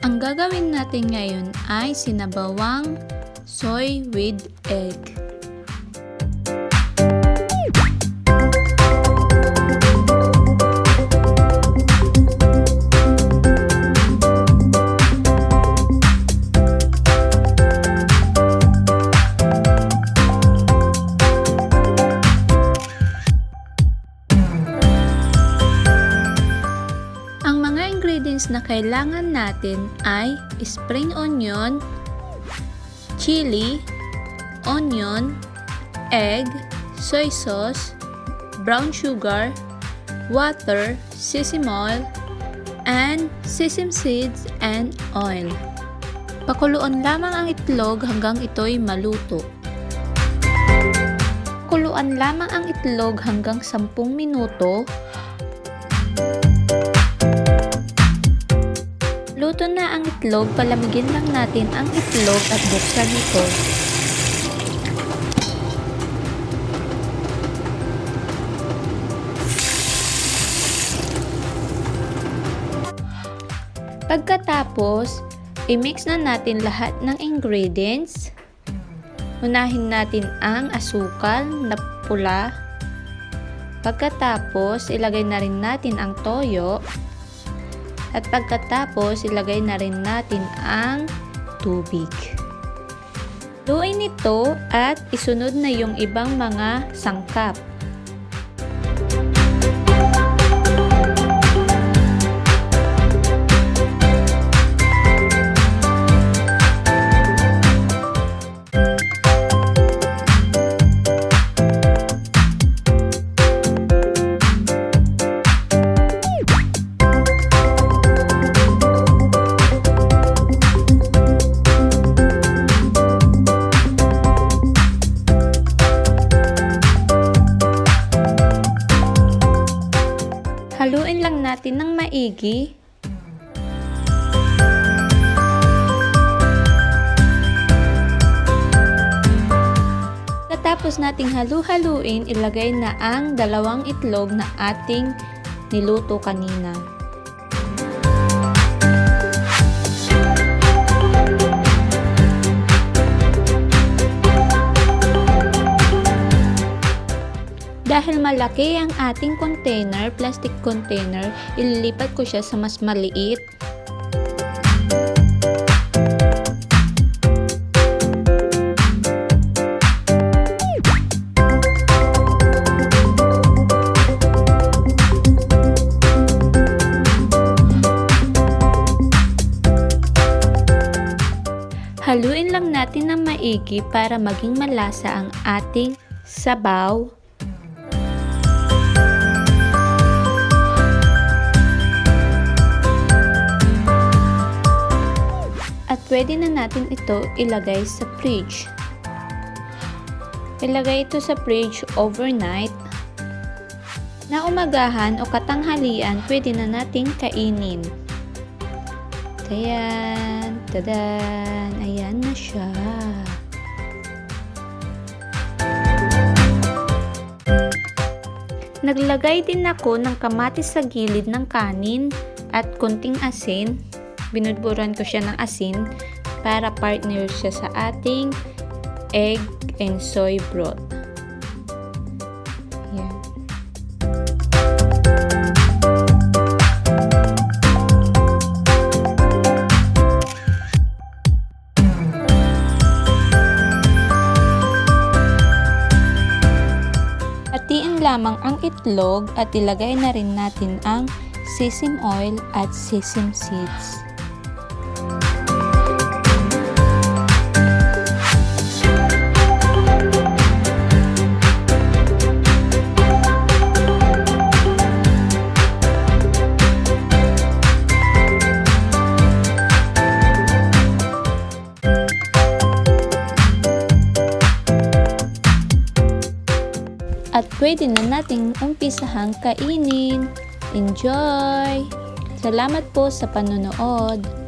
Ang gagawin natin ngayon ay sinabawang soy with egg. Na kailangan natin ay spring onion, chili, onion, egg, soy sauce, brown sugar, water, sesame oil, and sesame seeds and oil. Pakuluan lamang ang itlog hanggang ito'y maluto. Pakuluan lamang ang itlog hanggang 10 minuto. Luto na ang itlog, palamigin lang natin ang itlog at buksan ito. Pagkatapos, i-mix na natin lahat ng ingredients. Unahin natin ang asukal na pula. Pagkatapos, ilagay na rin natin ang toyo. At pagkatapos, ilagay na rin natin ang tubig. Lutuin ito at isunod na yung ibang mga sangkap. Haluin lang natin ng maigi. Katapos nating halu-haluin, ilagay na ang 2 itlog na ating niluto kanina. Dahil malaki ang ating container, plastic container, ililipat ko siya sa mas maliit. Haluin lang natin ng maigi para maging malasa ang ating sabaw. At pwede na natin ito ilagay sa fridge. Ilagay ito sa fridge overnight. Na umagahan o katanghalian, pwede na nating kainin. Ayan, tadan, ayan na siya. Naglagay din ako ng kamatis sa gilid ng kanin at konting asin. Binudburan ko siya ng asin para partner siya sa ating egg and soy broth. Yan. Hatiin lamang ang itlog at ilagay na rin natin ang sesame oil at sesame seeds. At pwede na nating umpisahang kainin. Enjoy! Salamat po sa panonood!